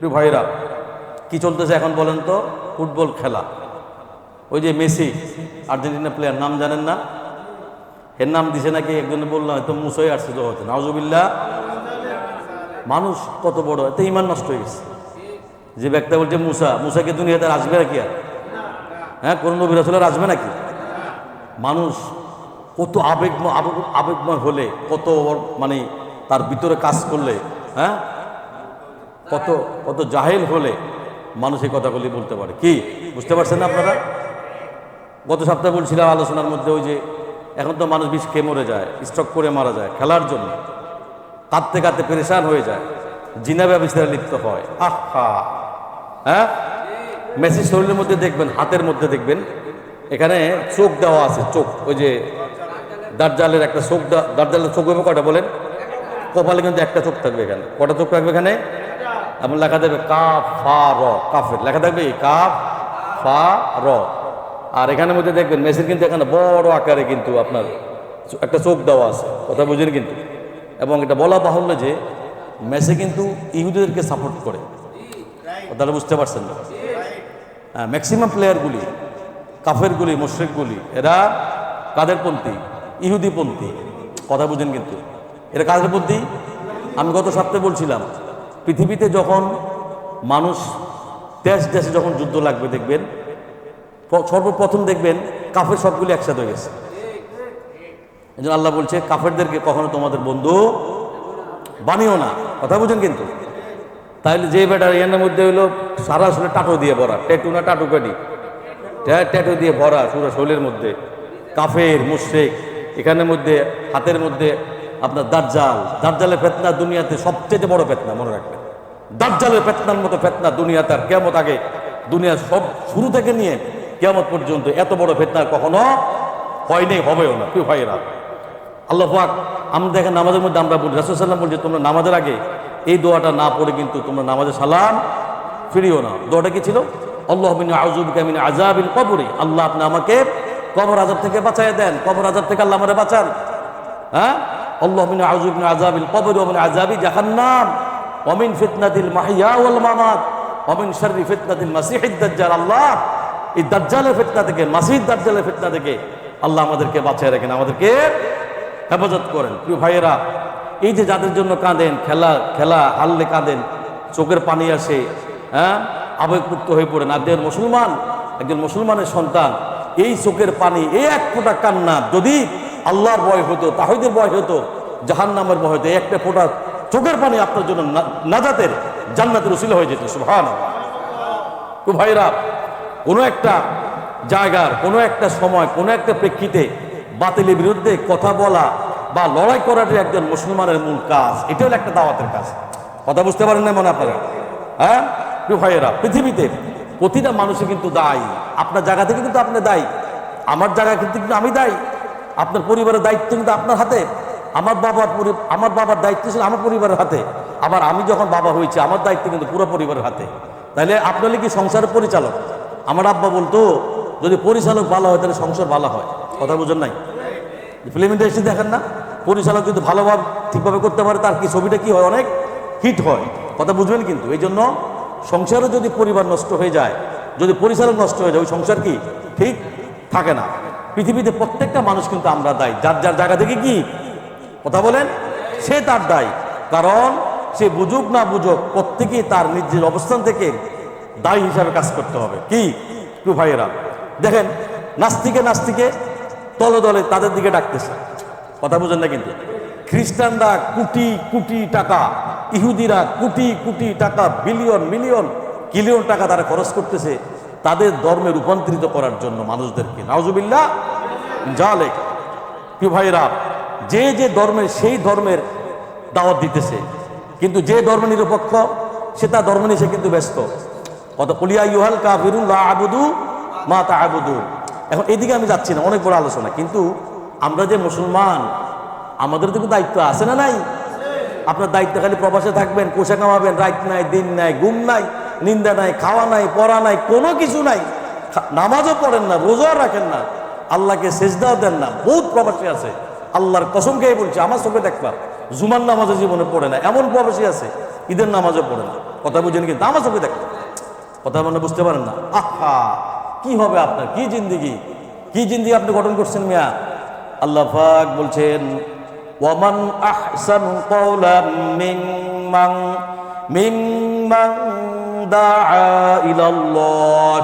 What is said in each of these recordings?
প্রিয় ভাইরা, কি চলতেছে এখন বলেন তো? ফুটবল খেলা। ওই যে মেসি, আর্জেন্টিনা প্লেয়ার, নাম জানেন না? এর নাম দিছে নাকি একজনে বললাম, হয়তো মুসাই আসছে জগতে, নাউজুবিল্লাহ। মানুষ কত বড়, এতে ইমান নষ্ট হয়ে গেছে। যে ব্যক্তি বলছে মুসাকে দুনিয়াতে আসবে নাকি? আর হ্যাঁ, কোন নবী রাসূলের আসবে নাকি? মানুষ কত আবেগময় হলে, কত মানে তার ভিতরে কাজ করলে, হ্যাঁ, কত কত জাহেল হলে মানুষ এই কথাগুলি বলতে পারে। কি বুঝতে পারছেন না আপনারা? গত সপ্তাহে বলছিলাম আলোচনার মধ্যে, ওই যে এখন তো মানুষ বিষ খেয়ে মরে যায়, স্ট্রোক করে মারা যায় খেলার জন্য, কাঁদতে কাঁদতে পেরেশান হয়ে যায়, জিনা ব্যবস্থায় লিপ্ত হয়। আহা, হ্যাঁ, মেসির শরীরের মধ্যে দেখবেন, হাতের মধ্যে দেখবেন এখানে চোখ দেওয়া আছে, চোখ, ওই যে দাজ্জালের একটা চোখ, দাজ্জালের চোখ হবে কটা বলেন? কপালে কিন্তু একটা চোখ থাকবে। এখানে কটা চোখ থাকবে? এখানে এমন লেখা থাকবে কাফ ফা র, কাফের লেখা থাকবে কাফ ফা র। আর এখানের মধ্যে দেখবেন মেসির কিন্তু এখানে বড় আকারে কিন্তু আপনার একটা চোখ দেওয়া আছে, কথা বুঝেন কিন্তু। এবং এটা বলা বাহুল্য যে মেসি কিন্তু ইহুদিদেরকে সাপোর্ট করে, কথাটা বুঝতে পারছেন না? হ্যাঁ, ম্যাক্সিমাম প্লেয়ারগুলি, কাফেরগুলি, মুশরিকগুলি, এরা কাদের পন্থী? ইহুদিপন্থী, কথা বুঝেন কিন্তু। এরা কাদের পন্থী? আমি গত সপ্তাহে বলছিলাম, পৃথিবীতে যখন মানুষ দেশ দেশে যখন যুদ্ধ লাগবে, দেখবেন সর্বপ্রথম দেখবেন কাফের সবগুলি একসাথে হয়ে গেছে। এই জন্য আল্লাহ বলছে কাফেরদেরকে কখনো তোমাদের বন্ধু বানিও না, কথা বুঝেন কিন্তু। তাহলে যে বেটার ইয়ানের মধ্যে হইলো সারা শরীরে টাটু দিয়ে ভরা, ট্যাটু না টাটু কাটি, ট্যাটু দিয়ে ভরা পুরো শরীরের মধ্যে, কাফের মুশরিক, এখানের মধ্যে হাতের মধ্যে আপনার দাজ্জালের ফিতনা দুনিয়াতে সবচেয়ে বড় ফিতনা, মনে রাখবেন। দাজ্জালের ফিতনার মতো ফিতনা দুনিয়াতে আর কিয়ামত আগে, দুনিয়ার সব শুরু থেকে নিয়ে কিয়ামত পর্যন্ত এত বড় ফিতনা কখনো হয়নি, হবেও না। প্রিয় ভাইয়েরা, আল্লাহ পাক, আমরা দেখেন নামাজের মধ্যে আমরা বলি, রাসূল সাল্লাল্লাহু আলাইহি ওয়াসাল্লাম বলছে তোমরা নামাজের আগে এই দোয়াটা না পড়ে কিন্তু তোমরা নামাজে সালাম ফিরিও না। দোয়াটা কি ছিল? আল্লাহুম্মা ইন্নী আউযু বিকা মিন আযাবিল কবরি, আল্লাহ আপনি আমাকে কবর আযাব থেকে বাঁচায় দেন, কবর আযাব থেকে আল্লাহ আমারে বাঁচান। হ্যাঁ, আল্লাহুম্মা ইন্নী আউযু বিকা মিন আযাবিল কবরি ওয়া মিন আযাবি জাহান্নাম ওয়া মিন ফিতনাতিল মাহইয়া ওয়াল মামাত ওয়া মিন শাররি ফিতনাতিল মাসিহিদ দাজ্জাল। আল্লাহ এই দাজ্জালের ফিতনা থেকে, মাসিহ দাজ্জালের ফিতনা থেকে আল্লাহ আমাদেরকে বাঁচায় রাখেন, আমাদেরকে হেফাজত করেন। প্রিয় ভাইয়েরা, এই যে যাদের জন্য কাঁদেন, খেলা হারলে কাঁদেন, চোখের পানি আসে, হ্যাঁ, আবেগযুক্ত হয়ে পড়েন, আপনার মুসলমান, একজন মুসলমানের সন্তান, এই চোখের পানি, এই এক ফোঁটা কান্না যদি আল্লাহর ভয় হতো, তাওহীদের ভয় হতো, জাহান্নামের ভয় হতো, একটা ফোঁটা চোখের পানি আপনার জন্য নাজাতের, জান্নাতের উসিলা হয়ে যেত। সুবহানাল্লাহ। তো ভাইরা, কোনো একটা জায়গার, কোনো একটা সময়, কোনো একটা প্রেক্ষিতে বাতিলের বিরুদ্ধে কথা বলা বা লড়াই করাটাই একজন মুসলমানের মূল কাজ। এটা হলো একটা দাওয়াতের কাজ। কথা বুঝতে পারেন না মনে আপনারা? হ্যাঁ প্রিয় ভাইয়েরা, পৃথিবীতে প্রতিটা মানুষই কিন্তু দায়ী। আপনার জায়গা থেকে কিন্তু আপনি দায়ী, আমার জায়গা কিন্তু আমি দায়ী, আপনার পরিবারের দায়িত্ব কিন্তু আপনার হাতে, আমার বাবার দায়িত্ব ছিল আমার পরিবারের হাতে, আবার আমি যখন বাবা হয়েছি আমার দায়িত্ব কিন্তু পুরো পরিবারের হাতে। তাহলে আপনার কি সংসারের পরিচালক? আমার আব্বা বলতো যদি পরিচালক ভালো হয় তাহলে সংসার ভালো হয়। কথা বুঝেন নাই? ফিল্ম ইন্ডাস্ট্রি দেখেন না, পরিচালক যদি ভালোভাবে ঠিকভাবে করতে পারে তার কি ছবিটা কি হয়, অনেক হিট হয়। কথা বুঝবেন কিন্তু। এই জন্য সংসারও যদি পরিবার নষ্ট হয়ে যায়, যদি পরিচালক নষ্ট হয়ে যায়, ওই সংসার কি ঠিক থাকে না। পৃথিবীতে প্রত্যেকটা মানুষ কিন্তু আমরা দায়ী, যার যার জায়গা থেকে কি কথা বলেন, সে তার দায়ী। কারণ সে বুঝুক না বুঝুক, প্রত্যেকেই তার নিজের অবস্থান থেকে দায়ী হিসাবে কাজ করতে হবে। কি প্রিয় ভাইয়েরা, দেখেন নাস্তিকে দলে দলে তাদের দিকে ডাকতেছে, কথা বুঝেন না কিন্তু। খ্রিস্টানরা কোটি কোটি টাকা, ইহুদিরা কোটি কোটি টাকা, বিলিয়ন মিলিয়ন কিলিয়ন টাকা তারা খরচ করতেছে তাদের ধর্মে রূপান্তরিত করার জন্য মানুষদেরকে। নাউজুবিল্লাহ জালেক। প্রিয় ভাইরা, যে যে ধর্মের সেই ধর্মের দাওয়াত দিতেছে, কিন্তু যে ধর্ম নিরপেক্ষ সে তার ধর্ম নিয়ে সে কিন্তু ব্যস্ত। কত কুলিয়া ইউহাল কাফিরুন লা আবুদু মা তা'বুদুন। এখন এদিকে আমি যাচ্ছি না, অনেক বড় আলোচনা, কিন্তু আমরা যে মুসলমান আমাদের তো দায়িত্ব আছে না নাই? আপনার দায়িত্ব খালি প্রবাসে থাকবেন, পোশাক কামাবেন, রাত নাই দিন নাই, ঘুম নাই, নিন্দা নাই, খাওয়া নাই, পড়া নাই, কোনো কিছু নাই, নামাজও পড়েন না, রোজাও রাখেন না, আল্লাহকে সেজদাও দেন না। বহুত প্রবাসী আছে, আল্লাহর কসম খেয়ে বলছি, আমার চোখে দেখবা জুমার নামাজও জীবনে পড়ে না, এমন প্রবাসী আছে ঈদের নামাজও পড়ে না। কথা বুঝেন কিন্তু আমার চোখে দেখেন, কথা মানে বুঝতে পারেন না। আহা, কি হবে আপনার, কি জিন্দিগি, কি জিন্দিগি আপনি গঠন করছেন মিয়া। আল্লাহ পাক বলছেন ওয়ামান আহসানু কাওলাম মিম্মান দাআ ইলাল্লাহ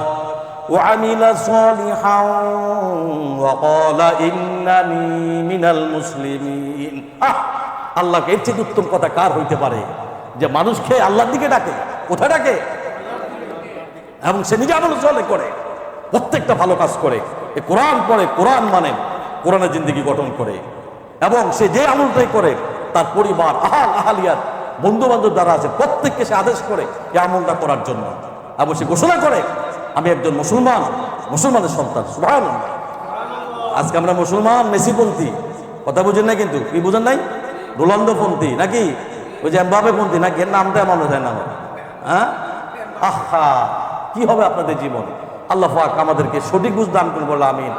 ওয়া আমিলা সালিহান ওয়া ক্বালা ইন্নানি মিনাল মুসলিমিন। আল্লাহকে এর চেয়ে উত্তম কথা কার হইতে পারে যে মানুষকে আল্লাহর দিকে ডাকে। কোথায় ডাকে? এবং সে নিজে আমল চলে করে, প্রত্যেকটা ভালো কাজ করে, এ কোরআন পড়ে, কোরআন মানে, কোরআনের জিন্দেগি গঠন করে, এবং সে যে আমলটাই করে তার পরিবার, আহালিয়াত, বন্ধু বান্ধব যারা আছে প্রত্যেককে সে আদেশ করে এই আমলটা করার জন্য, এবং সে ঘোষণা করে আমি একজন মুসলমান, মুসলমানের সন্তান। সুবহানাল্লাহ। আজকে আমরা মুসলমান মেসিপন্থী, কথা বুঝেন না কিন্তু, কি বুঝেন নাই? রোনালদোপন্থী নাকি ওই যে এমবাপে পন্থী নাকি, এর নামটা এমন হয় না। হ্যাঁ, আহা, কি হবে আপনাদের জীবন। আল্লাহ পাক আমাদেরকে সঠিক বুঝ দান করুন, বলে আমিন।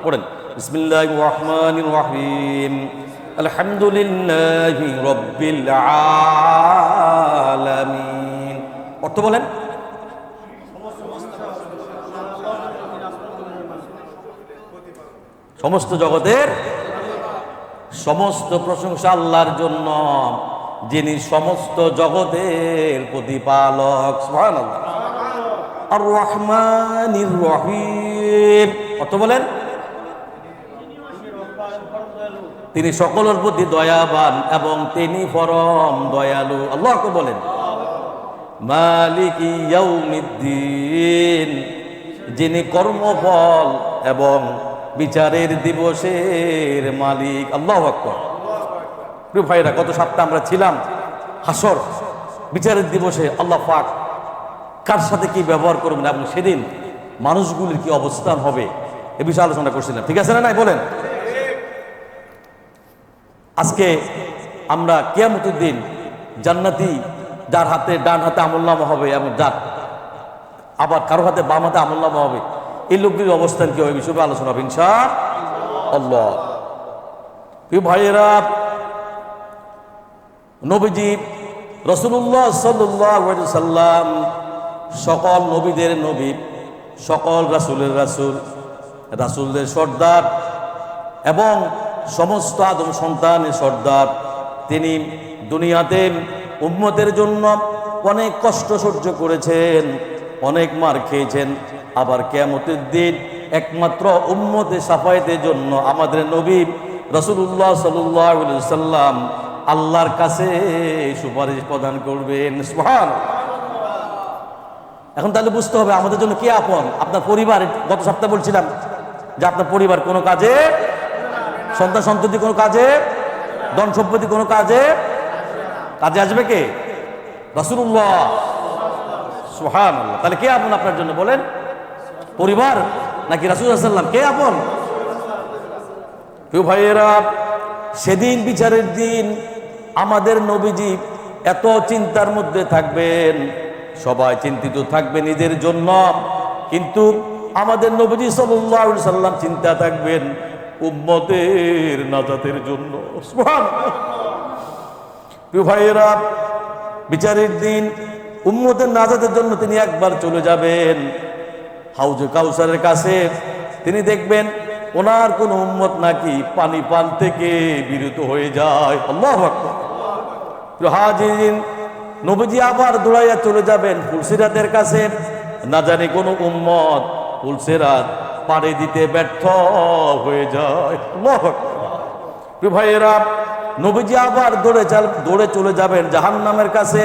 পড়েন বিসমিল্লাহির রহমানির রহিম আলহামদুলিল্লাহি রাব্বিল আলামিন। অর্থ বলেন। সমস্ত জগতের সমস্ত প্রশংসা আল্লাহর জন্য, যিনি সমস্ত জগতের প্রতিপালক। সুবহানাল্লাহ। আর রহমানির রহিম, অর্থ বলেন। তিনি সকলের প্রতি দয়াবান এবং তিনি পরম দয়ালু। আল্লাহকে বলেন মালিকি ইয়াউমিদ্দিন, যিনি কর্মফল এবং বিচারের দিবসের মালিক। আল্লাহু আকবার। প্রিয় ভাইরা, গত সপ্তাহে আমরা ছিলাম হাসর, বিচারের দিবসে আল্লাহ পাক কার সাথে কি ব্যবহার করবেন এবং সেদিন মানুষগুলির কি অবস্থান হবে এ বিষয়ে আলোচনা করছিলাম। ঠিক আছে না নাই বলেন? আজকে আমরা কিয়ামতের দিন জান্নাতি যার হাতে ডান হাতে আমলনামা হবে এবং যার আবার কারো হাতে বাম হাতে আমলনামা হবে, এই লোকটির অবস্থান কি হবে বিষয়ে আলোচনা হবে ইনশাআল্লাহ। প্রিয় ভাইয়েরা, নবীজি রাসূলুল্লাহ সাল্লাল্লাহু আলাইহি সাল্লাম সকল নবীদের নবী, সকল রাসূলের রাসূল, রাসূলদের সর্দার এবং সমস্ত আদম সন্তানের সর্দার। তিনি দুনিয়াতে উম্মতের জন্য অনেক কষ্ট সহ্য করেছেন, অনেক মার খেয়েছেন। আবার কিয়ামতের দিন একমাত্র উম্মতে সাফায়েতের জন্য আমাদের নবী রাসূলুল্লাহ সাল্লাল্লাহু আলাইহি সাল্লাম আল্লাহর কাছে সুপারিশ প্রদান করবেন। সুবহানাল্লাহ। এখন তাহলে বুঝতে হবে আমাদের জন্য কে আপন। আপনার পরিবার, গত সপ্তাহে বলছিলাম যে আপনার পরিবার কোনো কাজে, সন্তান সন্ততি কোনো কাজে, ধন সম্পত্তি কোনো কাজে, কাজে আসবে কে? রাসূলুল্লাহ। সুবহানাল্লাহ। তাহলে কে আপন আপনার জন্য বলেন? পরিবার নাকি রাসূল সাল্লাল্লাহু আলাইহি ওয়াসাল্লাম? কে আপন? প্রিয় ভাইয়েরা, সেদিন বিচারের দিন আমাদের নবীজি এত চিন্তার মধ্যে থাকবেন, সবাই চিন্তিত থাকবে নিজের জন্য, কিন্তু আমাদের নবীজি সাল্লাল্লাহু আলাইহি সাল্লাম চিন্তা থাকবেন উম্মতের নাজাতের জন্য। সুবহানাল্লাহ। প্রিয় ভাইয়েরা, বিচারের দিন উম্মতের নাজাতের জন্য তিনি একবার চলে যাবেন হাউজে কাউসারের কাছে। তিনি দেখবেন ওনার কোন উম্মত নাকি পানি পান থেকে বিরত হয়ে যায়। আল্লাহু আকবার। প্রিয় হাজিরিন, নবীজি আবার দৌড়াইয়া চলে যাবেন ফুলসিরাতের কাছে। না জানি কোন উম্মত ফুলসিরাত পাড়ি দিতে ব্যর্থ হয়ে যায়। আল্লাহু আকবার। প্রিয় ভাইয়েরা, নবীজি আবার দৌড়ে চলে যাবেন জাহান্নামের কাছে।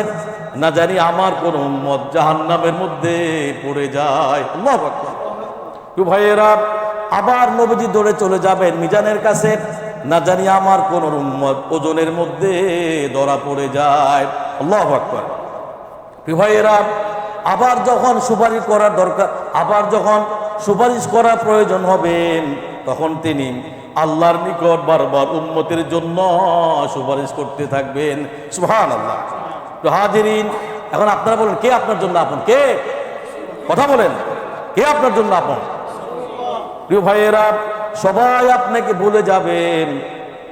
না জানি আমার কোন উম্মত জাহান্নামের মধ্যে পড়ে যায়। আল্লাহু আকবার। প্রিয় ভাইয়েরা, আবার নবীজি দৌড়ে চলে যাবেন মিজানের কাছে। না জানি আমার কোন উম্মত ওজনের মধ্যে ধরা পড়ে যায়। আল্লাহু আকবার। প্রিয় ভাইয়েরা, আবার যখন সুপারিশ করার দরকার, আবার যখন সুপারিশ করার প্রয়োজন হবে, তখন তিনি আল্লাহর নিকট বারবার উম্মতের জন্য সুপারিশ করতে থাকবেন। সুবহানাল্লাহ। তো হাজিরিন, এখন আপনারা বলেন কে আপনার জন্য আপন? কে? কথা বলেন, কে আপনার জন্য আপন? প্রিয় ভাইয়েরা, সবাই আপনাকে ভুলে যাবেন,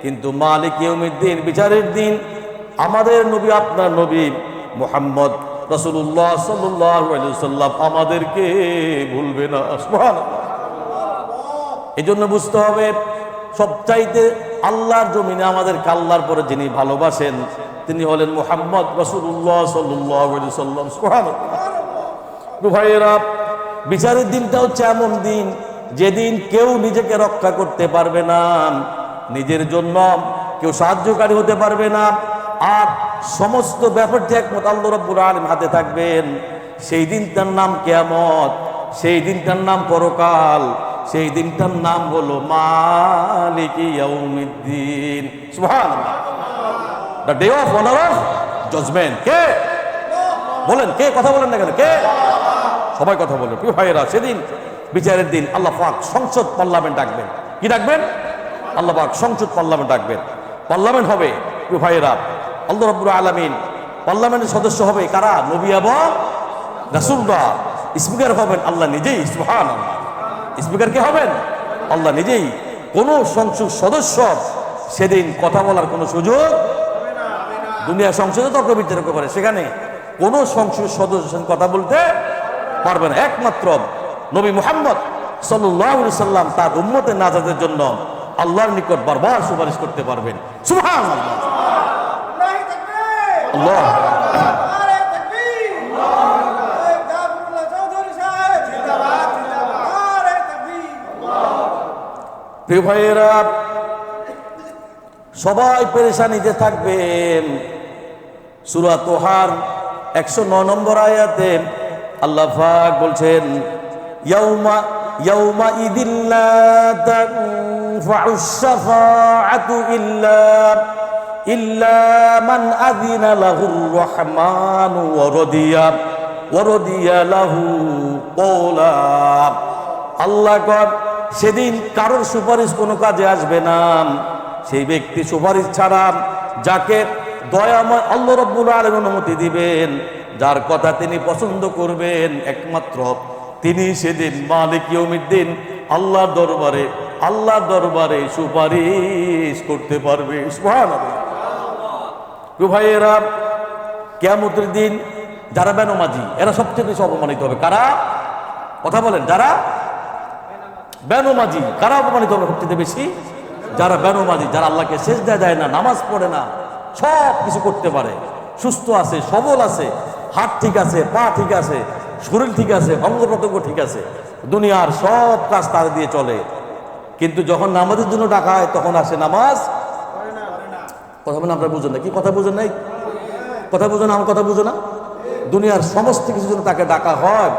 কিন্তু মালিক ইয়াউমিদ্দিন, বিচারের দিন, আমাদের নবী, আপনার নবী মুহাম্মদ রাসূলুল্লাহ সাল্লাল্লাহু আলাইহি ওয়াসাল্লাম আমাদেরকে ভুলবে না। সুবহানাল্লাহ। এই জন্য বুঝতে হবে, সবচাইতে আল্লাহর জমিনে আমাদেরকে আল্লাহর পরে যিনি ভালোবাসেন তিনি হলেন মুহাম্মদ রাসূলুল্লাহ সাল্লাল্লাহু আলাইহি ওয়াসাল্লাম। সুবহানাল্লাহ। ভাইয়েরা, বিচারের দিনটা হচ্ছে এমন দিন যেদিন কেউ নিজেকে রক্ষা করতে পারবে না, নিজের জন্য কেউ সাহায্যকারী হতে পারবে না, আর সমস্ত ব্যাপারটি একমাত্র আল্লাহ রাব্বুল আলামিন হাতে থাকবেন। সেই দিনটার নাম কিয়ামত, সেই দিনটার নাম পরকাল, সেই দিনটার নাম হলো মালিক ইয়াউমিদ্দিন। সুবহানাল্লাহ। The day of honour of judgement. কে বলেন? কে কথা বলেন না কেন? কে? সবাই কথা বলেন। প্রিয় ভাইয়েরা, সেদিন বিচারের দিন আল্লাহ পাক সংসদ পার্লামেন্ট ডাকবেন। কি ডাকবেন? আল্লাহ পাক সংসদ পার্লামেন্ট ডাকবেন। পার্লামেন্ট হবে প্রিয় ভাইয়েরা, আল্লাহ রাব্বুল আলামিন পার্লামেন্টের সদস্য হবে কারা? নবী এবং রাসূলরা। স্পিকার হবেন আল্লাহ নিজেই। সুবহানাল্লাহ। স্পিকার কে হবেন? আল্লাহ নিজেই। কোন সংসদ সদস্য সেদিন কথা বলার কোনো সুযোগ, দুনিয়া সংসদে তর্ক বিতর্ক করে, সেখানে কোন সংসদ সদস্য কথা বলতে পারবে না। একমাত্র নবী মুহাম্মদ সাল্লাল্লাহু আলাইহি সাল্লাম তার উম্মতের নাজাতের জন্য আল্লাহর নিকট বারবার সুপারিশ করতে পারবেন। সুবহানাল্লাহ। আল্লাহ। প্রিয় ভাইয়েরা, সবাই পেরেশানিতে থাকবেন। সূরা তোহার 109 নম্বর আয়াতে আল্লাহ পাক বলছেন, ইয়াউমা ইদিল্লা তানফাউশ শাফাআতু ইল্লা মান আযিনা লাহুর রহমানু ওয়া রাদিয়া লাহু কওলা। আল্লাহ কয়, সেদিন কারোর সুপারিশ কোনো কাজে আসবে না, সেই ব্যক্তি সুপারিশ ছাড়া যাকে দয়াময় আল্লাহ রাব্বুল আলামিন অনুমতি দিবেন, যার কথা তিনি পছন্দ করবেন, একমাত্র তিনি সেদিন মালিক ইয়াউমিদ্দিন আল্লাহর দরবারে সুপারিশ করতে পারবে। সুবহানাল্লাহ। ভাইয়েরা, কিয়ামতের দিন যারা বেনমাজি এরা সবচেয়ে বেশি অপমানিত হবে। কারা? কথা বলেন। যারা বেনমাজি, কারা অপমানিত হবে সবচেয়ে বেশি? যারা বেনমাজি, যারা আল্লাহকে সিজদা দেয় না, নামাজ পড়ে না, সব কিছু করতে পারে, সুস্থ আছে, সবল আছে, হাত ঠিক আছে, পা ঠিক আছে, শরীর ঠিক আছে, অঙ্গ প্রত্যঙ্গ ঠিক আছে, দুনিয়ার সব কাজ তার দিয়ে চলে, কিন্তু যখন নামাজের জন্য ডাকা হয় তখন আসে নামাজ। কথা বলেন, আপনারা বুঝেন না? কি কথা বুঝেন নাই? কথা বুঝো না? আমার কথা বুঝো না? দুনিয়ার সমস্ত কিছুর জন্য তাকে ডাকা হয়,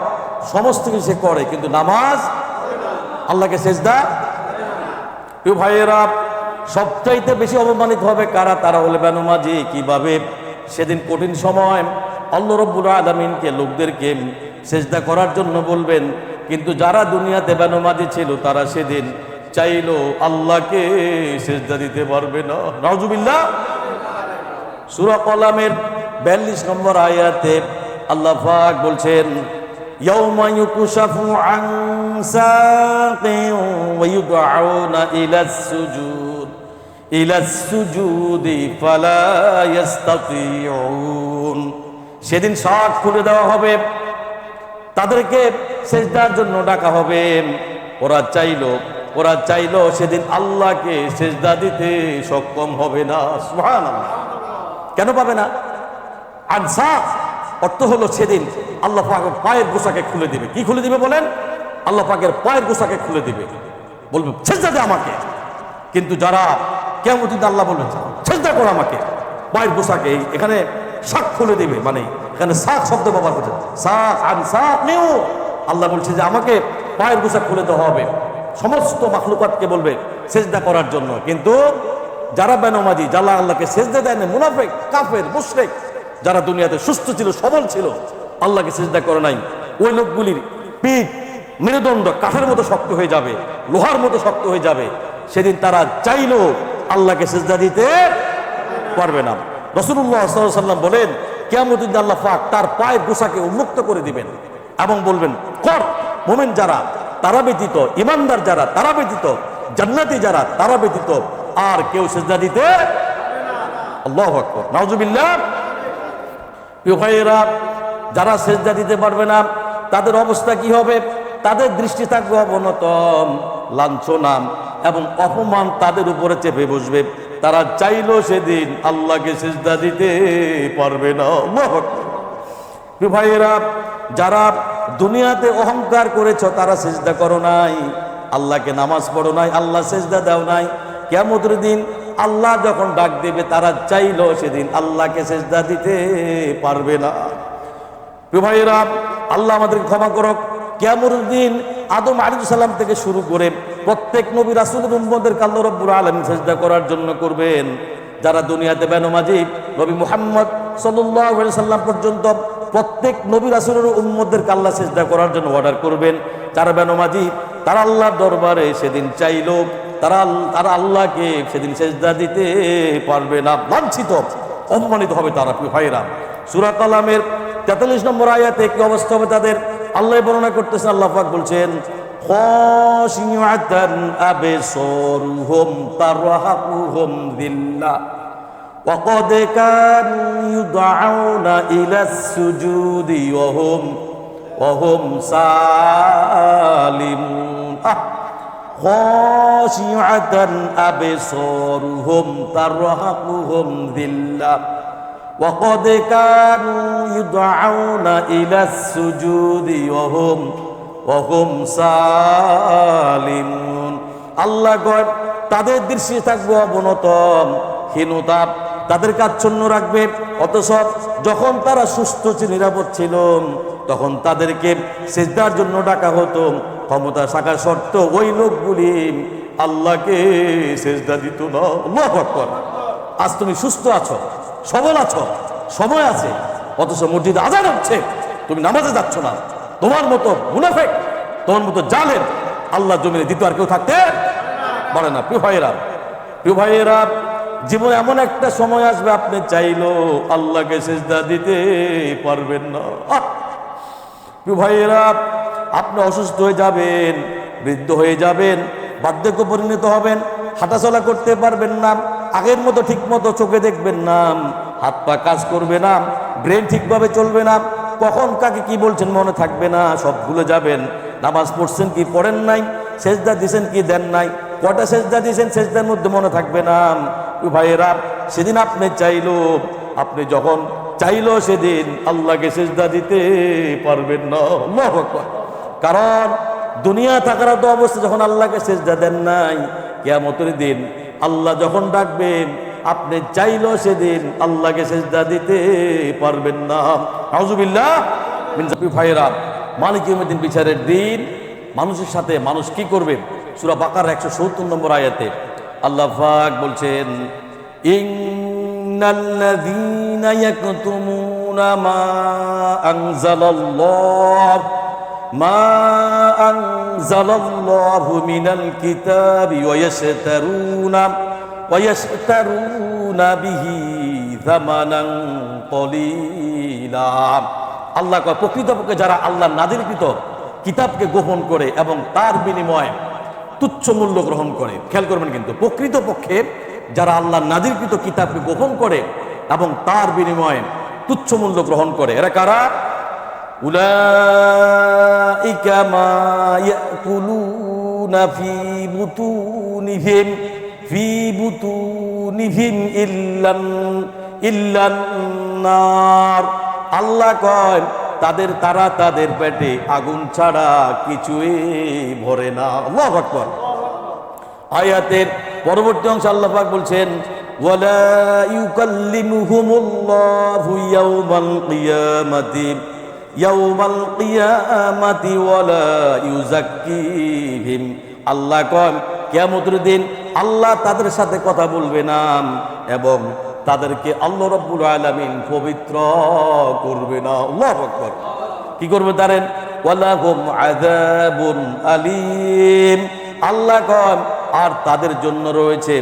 সমস্ত কিছু সে করে, কিন্তু নামাজ, আল্লাহকে সিজদা। প্রিয় ভাইয়েরা, সবচাইতে বেশি অপমানিত হবে কারা? তারা হলে বেনমাজি। কিভাবে? সেদিন কঠিন সময় আল্লাহ রাব্বুল আলামিনকে লোকদেরকে সিজদা করার জন্য বলবেন, কিন্তু যারা দুনিয়াতে বেনমাজি ছিল তারা সেদিন চাইলো আল্লাহকে সিজদা দিতে পারবে না। নাউজুবিল্লাহ। সূরা কলামের 42 নম্বর আয়াতে আল্লাহ পাক বলছেন, ইয়াউমা ইউকশাফু আন সাকিন ওয়া ইউদআউনা ইলাস সুজুদি ফালা ইস্তাতিউন। সেদিন শাক খুলে দেওয়া হবে, তাদেরকে সিজদার জন্য ডাকা হবে। ওরা চাইলো সেদিন আল্লাহকে সিজদা দিতে সক্ষম হবে না। সুবহানাল্লাহ। কেন পাবে না? আনসাক অর্থ হলো সেদিন আল্লাহ পাকের পায়ের গোছাকে খুলে দিবে। কি খুলে দিবে বলেন? আল্লাহ পাকের পায়ের গোছাকে খুলে দিবে, বলবে সিজদা দে আমাকে। কিন্তু যারা কিয়ামতের দিন আল্লাহ বলবেন সিজদা করো আমাকে, পায়ের গোছাকে, এখানে শাক খুলে দিবে, মানে এখানে শাক শব্দ ব্যবহার করছে, শাক আনসাক নিউ। আল্লাহ বলছে যে আমাকে পায়ের গোছা খুলে দেওয়া হবে, সমস্ত মাখলুকাতকে বলবে সিজদা করার জন্য। কিন্তু যারা বেনমাজি, যারা আল্লাহকে সিজদা দেয় না, মুনাফিক, কাফের, মুশরিক, যারা দুনিয়াতে সুস্থ ছিল, সবল ছিল, আল্লাহকে সিজদা করে নাই, ওই লোকগুলির পিঠ মেরুদণ্ড কাঠের মতো শক্ত হয়ে যাবে, লোহার মতো শক্ত হয়ে যাবে। সেদিন তারা চাইলেও আল্লাহকে সিজদা দিতে পারবে না। রাসূলুল্লাহ সাল্লাল্লাহু আলাইহি ওয়াসাল্লাম বলেন, কিয়ামতের দিন আল্লাহ পাক তার পায়ের গোছাকে উন্মুক্ত করে দিবেন এবং বলবেন, কর। মুমিন যারা তারা ব্যতীত, ইমানদার যারা তারা ব্যতীত, জান্নাতি যারা তারা ব্যতীত আর কেউ সেজদা দিতে আল্লাহু আকবার নাউজুবিল্লাহ। প্রিয় ভাইয়েরা, যারা সেজদা দিতে পারবে না তাদের অবস্থা কি হবে? তাদের দৃষ্টি থাকবে অবনতম, লাঞ্ছনা এবং অপমান তাদের উপরে চেপে বসবে। তারা চাইলো সেদিন আল্লাহকে সেজদা দিতে পারবে না। আল্লাহু আকবার। প্রিয় ভাইয়েরা, যারা দুনিয়াতে অহংকার করেছ তারা সেজদা করো নাই, আল্লাহকে নামাজ পড়ো নাই, আল্লাহ সেজদা দাও নাই, কিয়ামতের দিন আল্লাহ যখন ডাক দেবে তারা চাইলো সেদিন আল্লাহকে সেজদা দিতে পারবে না। প্রিয় ভাইয়েরা, আল্লাহ আমাদের ক্ষমা করুক। কিয়ামতের দিন আদম আলাইহিস সালাম থেকে শুরু করে প্রত্যেক নবী রাসূলের উম্মতদেরকে আল্লাহ রাব্বুল আলামিন সেজদা করার জন্য করবেন। যারা দুনিয়াতে বেনমাজি, নবী মুহাম্মদ সাল্লাল্লাহু আলাইহি সাল্লাম পর্যন্ত প্রত্যেক নবী রাসূলের উম্মতদেরকে আল্লাহ সেজদা করার জন্য অর্ডার করবেন। যারা বেনমাজি তারা আল্লাহর দরবারে সেদিন চাইলো তারা আল্লাহকে সেদিন সেজদা দিতে পারবে না, লাঞ্ছিত অপমানিত হবে তারা। প্রিয় ভাইরা, সূরা কালামের 43 নম্বর আয়াতে কি অবস্থা হবে তাদের আল্লাহ বর্ণনা করতেছেন। আল্লাহ পাক বলছেন, খাশিয়াতান আবসারুহুম তারহাকুহুম যিল্লাহ ওয়া ক্বাদ কানু ইউদআউনা ইলাস সুজুদি ওয়া হুম সালিমুন। খাশিয়াতান আবসারুহুম তারহাকুহুম যিল্লাহ ওয়া ক্বাদ কানু ইউদআউনা ইলাস সুজুদি ওয়া হুম সালিমুন। আল্লাহ কয় তাদের দৃষ্টি থাকবে অবনতম, হীনতা তাদের কাচ্ছন্ন রাখবে। অথচ যখন তারা সুস্থ নিরাপদ ছিল তখন তাদেরকে সিজদার জন্য ডাকা হতো, ক্ষমতা থাকা সত্ত্বেও ওই লোকগুলি আল্লাহকে সিজদা দিত না। আল্লাহু আকবার। আজ তুমি সুস্থ আছো, সবল আছো, সময় আছে, অথচ মসজিদে আযান হচ্ছে, তুমি নামাজে যাচ্ছ না। তোমার মতো মুনাফিক, তোমার মতো জালেম আল্লাহ জমিনে দ্বিতীয় আর কেউ থাকতে পারে না। প্রিয় ভাইয়েরা, জীবনে এমন একটা সময় আসবে আপনি চাইলো আল্লাহকে সিজদা দিতে পারবেন না। প্রিয় ভাইয়েরা, আপনি অসুস্থ হয়ে যাবেন, বৃদ্ধ হয়ে যাবেন, বার্ধক্য পরিণত হবেন, হাঁটাচলা করতে পারবেন না, আগের মতো ঠিক মতো চোখে দেখবেন না, হাত পা কাজ করবে না, ব্রেন ঠিকভাবে চলবে না, কখন কাকে কি বলছেন মনে থাকবে না, সব ভুলে যাবেন। নামাজ পড়ছেন কি পড়েন নাই, সেজদা দিয়েছেন কি দেন নাই, কটা সেজদা দিয়েছেন সেজদার মধ্যে মনে থাকবে না। ভাইয়েরা, সেদিন আপনি যখন চাইলো সেদিন আল্লাহকে সেজদা দিতে পারবেন না। আল্লাহু আকবার। কারণ দুনিয়া থাকার তো অবস্থা যখন আল্লাহকে সেজদা দেন নাই, কিয়ামতের দিন আল্লাহ যখন ডাকবেন আপনি চাইলো সেদিন আল্লাহকে সেজদা দিতে পারবেন না। নাউজুবিল্লাহ। ভাইয়েরা, মালিক ইয়াউমিদ্দিন বিচারের দিন মানুষের সাথে মানুষ কি করবে? সূরা বাকারা 170 নম্বর আয়াতে আল্লাহ পাক বলছেন, ইন্নাল্লাযীনা ইয়াকতুমুনা মা আনজালাল্লাহু মিনাল কিতাবি ওয়া ইয়াশতারুনা বিহি যামানান কলিলা। আল্লাহ কয়, প্রকৃতপক্ষে যারা আল্লাহ নাযিলকৃত কিতাবকে গোপন করে এবং তার বিনিময়ে তুচ্ছ মূল্য গ্রহণ করে। খেয়াল করবেন কিন্তু, প্রকৃতপক্ষে যারা আল্লাহ নাযিলকৃত কিতাবকে গোপন করে এবং তার বিনিময়ে তুচ্ছ মূল্য গ্রহণ করে, এরা কারা? উলাইকা মা ইয়াকুলুনা ফি বুতুনিহিম ইল্লান নার। আল্লাহ কয় তারা তাদের পেটে আগুন ছাড়া কিছুই ভরে না। আল্লাহু আকবার। আয়াতের পরবর্তী অংশ আল্লাহ পাক বলছেন, ওয়ালা ইউকাল্লিমুহুমুল্লাহু ইয়াউমাল কিয়ামাতি ওয়ালা ইউযাক্কিহিম। আল্লাহ কয় কিয়ামতের দিন আল্লাহ তাদের সাথে কথা বলবে না এবং তাদেরকে আল্লাহ রাব্বুল আলামিন পবিত্র করবে না। আল্লাহু আকবার। কি করবে তারেন? ওয়ালাহুম আযাবুন আলীম। আল্লাহ কয় আর তাদের জন্য রয়েছে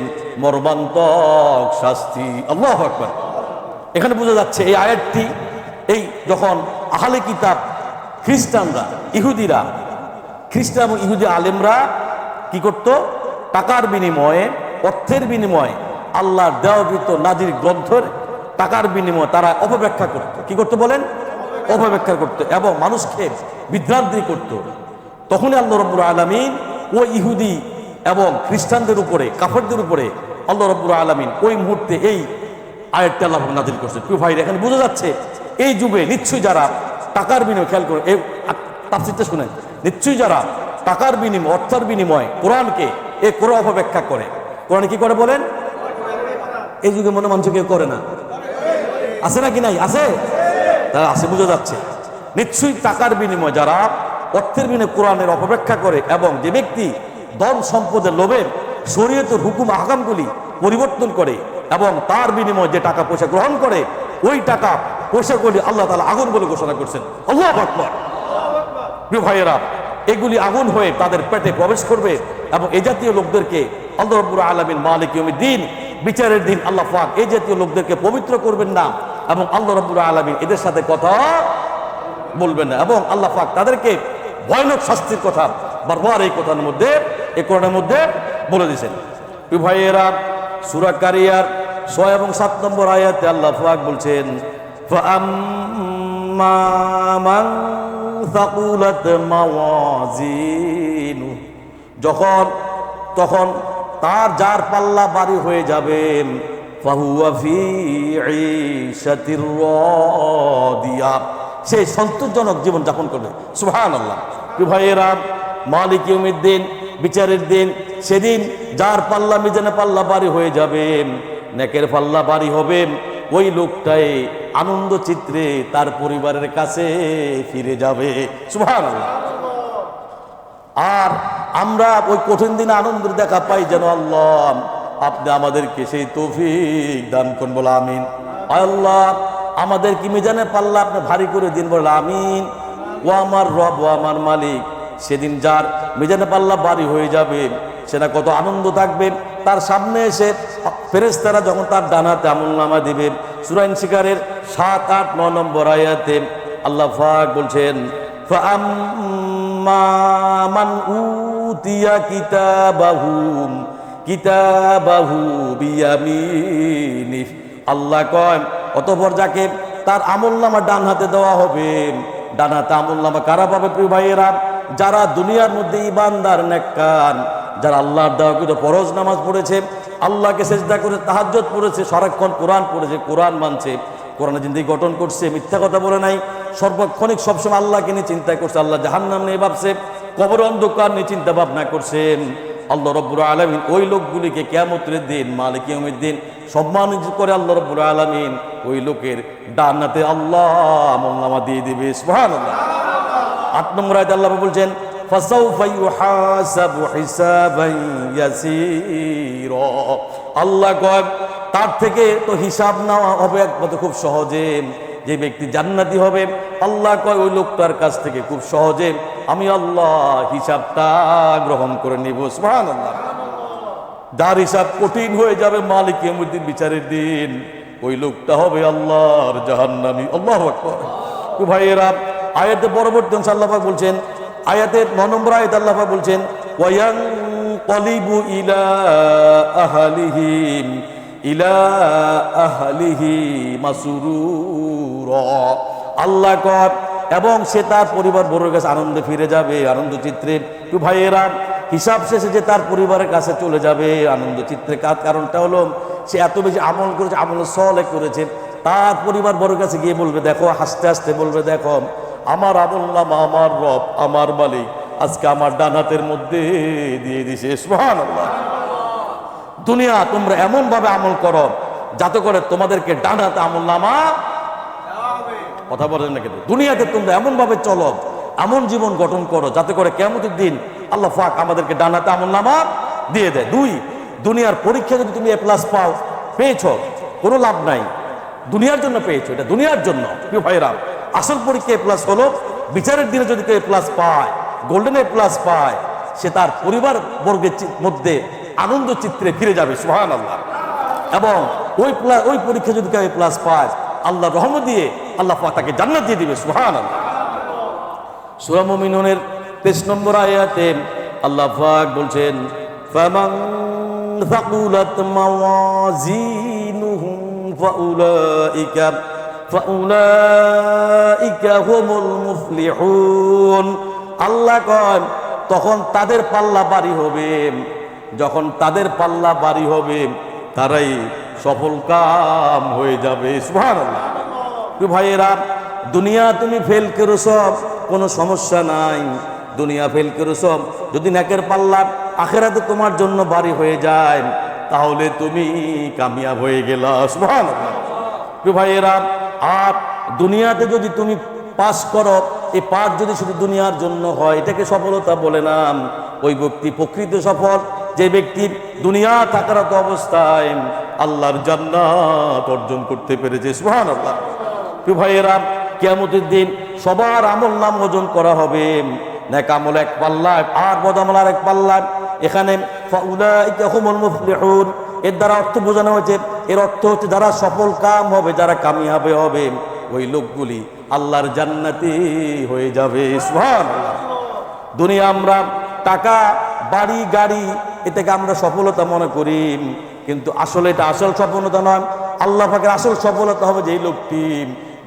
মর্মান্তিক শাস্তি। আল্লাহু আকবার। এখানে বোঝা যাচ্ছে এই আয়াতটি, এই যখন আহলে কিতাব খ্রিস্টানরা, খ্রিস্টান এবং ইহুদি আলেমরা কি করত? টাকার বিনিময়ে অর্থের বিনিময়ে আল্লাহর দেওয়াকৃত নাজির গ্রন্থের টাকার বিনিময়ে তারা অপব্যাখ্যা করত। কি করতে বলেন? অপব্যাখ্যা করত এবং মানুষকে বিভ্রান্তি করত। তখনই আল্লাহ রাব্বুল আলামিন ওই ইহুদি এবং খ্রিস্টানদের উপরে, কাফেরদের উপরে আল্লাহ রাব্বুল আলামিন ওই মুহূর্তে এই আয়াতটা আল্লাহ নাজিল করছেন। প্রিয় ভাই, এখানে বোঝা যাচ্ছে এই যুগে নিশ্চয়ই যারা টাকার বিনিময়ে, খেয়াল করে এই তাফসীরটা শুনেন, নিশ্চয়ই যারা টাকার বিনিময়, অর্থের বিনিময়ে কোরআনকে কোরআন অপব্যাখ্যা করে, কোরআন কি করে বলেন? এই যুগে মনে মানুষ কেউ করে না, আছে নাকি নাই? আছে, তারা আছে, বোঝা যাচ্ছে। নিশ্চয়ই টাকার বিনিময়ে যারা, অর্থের বিনিময়ে কোরআনের অপব্যাখ্যা করে এবং যে ব্যক্তি ধন সম্পদের লোভে শরীয়তের হুকুম আহকামগুলি পরিবর্তন করে এবং তার বিনিময়ে যে টাকা পয়সা গ্রহণ করে, ওই টাকা পয়সাগুলি আল্লাহ তাআলা আগুন বলে ঘোষণা করছেন। আল্লাহু আকবার। প্রিয় ভাইয়েরা, এগুলি আগুন হয়ে তাদের পেটে প্রবেশ করবে এবং এই জাতীয় লোকদেরকে আল্লাহ রাব্বুল আলামিন মালিক ইয়াউমিদ্দিন, বিচারের দিন আল্লাহ পাক এই জাতীয় লোকদেরকে পবিত্র করবেন না এবং আল্লাহ রাব্বুল আলামিন এদের সাথে কথা বলবেন না এবং আল্লাহ পাক তাদেরকে ভয়ানক শাস্তির কথা বারবার এই কথার মধ্যে, এই কোরআনের মধ্যে বলে দিয়েছেন। প্রিয় ভাইয়েরা, সূরা কারিয়ার 6 এবং 7 নম্বর আয়াতে আল্লাহ পাক বলছেন, ফাআম্মা মান সাকুলাত মাওয়াজিনু, তখন তার যার পাল্লা ভারী হয়ে যাবে, ফাহুয়া ফি ঈশাতির রাদিয়া, সে সন্তোষজনক জীবন যাপন করবে। সুবহানাল্লাহ। প্রিয় ভাইয়েরা, মালিক ইয়াউমিদ্দিন, বিচারের দিন, সেদিন যার পাল্লা, মিজানে পাল্লা ভারী হয়ে যাবে, নেকের পাল্লা ভারী হবে, ওই লোকটাই আনন্দ চিত্রে তার পরিবারের কাছে ফিরে যাবে। সুবহানাল্লাহ। আর আমরা ওই কঠিন দিনে আনন্দের দেখা পাই যেন আল্লাহ আপনি আমাদেরকে সেই তৌফিক দান করুন, বলে আমিন। আল্লাহ আমাদের কি মিজানে পাল্লা আপনি ভারী করে দিন, বলে আমিন। ও আমার রব, ও আমার মালিক, সেদিন যার মিজানে পাল্লা ভারী হয়ে যাবে, সেটা কত আনন্দ থাকবে। তার সামনে এসে ফেরেশতারা যখন তার ডানাতে আমলনামা দিবে, সূরা ইনশিকারের 7, 8, 9 নম্বর আয়াতে আল্লাহ পাক বলছেন, ফাআম্মা মান উতিয়া কিতাবাহু বিয়ামিনি, আল্লাহ কয় অতঃপর যাকে তার আমলনামা ডান হাতে দেওয়া হবে। ডান হাতে আমলনামা কারা পাবে? প্রিয় ভাইয়েরা, যারা দুনিয়ার মধ্যে ঈমানদার, নেককার, যারা আল্লাহর দেওয়া ফরজ নামাজ পড়েছে, আল্লাহকে সিজদা করে তাহাজ্জুদ পড়েছে, সারাক্ষণ কোরআন পড়েছে, কোরআন মানছে, কোরআনের জিন্দেগি গঠন করছে, মিথ্যা কথা বলে নাই, সর্বক্ষণিক সবসময় আল্লাহকে নিয়ে চিন্তা করছে, আল্লাহ জাহান্নাম নিয়ে ভাবছে, কবর অন্ধকার নিয়ে চিন্তা ভাবনা করছেন। আল্লাহ রাব্বুল আলামিন ওই লোকগুলিকে কিয়ামতের দিন, মালিক ইয়াউমিদ্দিন সম্মানিত করে আল্লাহ রাব্বুল আলামিন ওই লোকের ডানাতে আল্লাহ আমলনামা দিয়ে দিবে। সুবহানাল্লাহ। 8 নম্বর আয়াতে আল্লাহ বলছেন, ফাসাউফা ইউহাসাবু হিসাবান ইয়াসীরা, আল্লাহ কয় তার থেকে তো হিসাব নেওয়া হবে একমাত্র খুব সহজে। যে ব্যক্তি জান্নাতি হবে, আল্লাহ কয় ওই লোকটার কাছ থেকে খুব সহজে আমি আল্লাহ হিসাবটা গ্রহণ করে নিব। সুবহানাল্লাহ। যার হিসাব কঠিন হয়ে যাবে মালিক ইয়াউমিদ্দিন, বিচারের দিন, ওই লোকটা হবে আল্লাহর জাহান্নামী। আল্লাহু আকবার। ভাইয়েরা, আয়াতে পরবর্তী অংশে আল্লাহ পাক বলছেন, আয়াতের 9 নম্বর আয়াত আল্লাহ পাক বলছেন, ওয়ায়ানকালিবু ইলা আহলিহি মাসরুরা, আল্লাহ কয় এবং সে তার পরিবার বড়ের কাছে আনন্দে ফিরে যাবে, আনন্দ চিত্রে। তো ভাইয়েরা, হিসাব শেষে যে তার পরিবারের কাছে চলে যাবে আনন্দ চিত্রে, কারণটা হলো সে এত বেশি আমল করেছে, আমল সালেহ করেছে, তার পরিবার বড়ের কাছে গিয়ে বলবে, দেখো, হাসতে হাসতে বলবে, দেখো আমার আমলনামা আমার রব, আমার মালিক আজকে আমার ডান হাতের মধ্যে দিয়ে দিছে। সুবহানাল্লাহ। দুনিয়া তোমরা এমন ভাবে আমল করো যাতে করে তোমাদেরকে ডান হাতে আমলনামা, কথা বলেন না কিন্তু, দুনিয়াতে তোমরা এমন ভাবে চলো, এমন জীবন গঠন করো যাতে করে কিয়ামতের দিন আল্লাহ পাক আমাদেরকে ডান হাতে আমলনামা দিয়ে দেয়। 2, দুনিয়ার পরীক্ষা যদি তুমি A+ পাও, পেয়েছো, কোনো লাভ নাই, দুনিয়ার জন্য পেয়েছো, এটা দুনিয়ার জন্য। প্রিয় ভাইরা, আসল পরীক্ষা A+ হলো বিচারের দিনে যদি কেউ A+ পায়, গোল্ডেন A+ পায়, সে তার পরিবার বর্গের মধ্যে আনন্দ চিত্রে ফিরে যাবে। সুবহানাল্লাহ। এবং ওই পরীক্ষা যদি কেউ A+ পায়, আল্লাহ রহমত দিয়ে আল্লাহ পাক তাকে জান্নাত দিয়ে দিবে। সুবহানাল্লাহ। সূরা মুমিনুনের 23 নম্বর আয়াতে আল্লাহ পাক বলছেন, ফামান ثقلت موازينهم فأولئك هم المفلحون। আল্লাহ কয় তখন তাদের পাল্লা ভারী হবে, যখন তাদের পাল্লা ভারী হবে তারাই সফল কাম হয়ে যাবে। সুবহানাল্লাহ। ভাইয়েরা, দুনিয়া তুমি ফেল করেছ কোনো সমস্যা নাই, দুনিয়া ফেল করেছ, যদি নেকের পাল্লা আখিরাতে তোমার জন্য ভারী হয়ে যায় তাহলে তুমি কামিয়াব হয়ে গেলা। সুবহানাল্লাহ। ভাইয়েরা, আর দুনিয়াতে যদি তুমি পাস করো, এই পাস যদি শুধু দুনিয়ার জন্য হয় এটাকে সফলতা বলে না। ওই ব্যক্তি প্রকৃত সফল যে ব্যক্তি দুনিয়া থাকারত অবস্থায় আল্লাহর জান্নাত অর্জন করতে পেরেছে। সুবহানাল্লাহ। ভাইয়েরা, কিয়ামতের দিন সবার আমল নাম ওজন করা হবে, নেক আমল এক পাল্লায় আর বদ আমল আর এক পাল্লায়। এখানে ফাউলাইকা হুমুল মুফলিহুন এর দ্বারা অর্থ বোঝানো হয়েছে, এর অর্থ হচ্ছে যারা সফল কাম হবে, যারা কামিয়াবে হবে ওই লোকগুলি আল্লাহর জান্নাতি হয়ে যাবে। সুবহানাল্লাহ। দুনিয়া আমরা টাকা বাড়ি গাড়ি এটাকে আমরা সফলতা মনে করি, কিন্তু আসলে এটা আসল সফলতা নয়। আল্লাহ পাকের আসল সফলতা হবে যেই লোকটি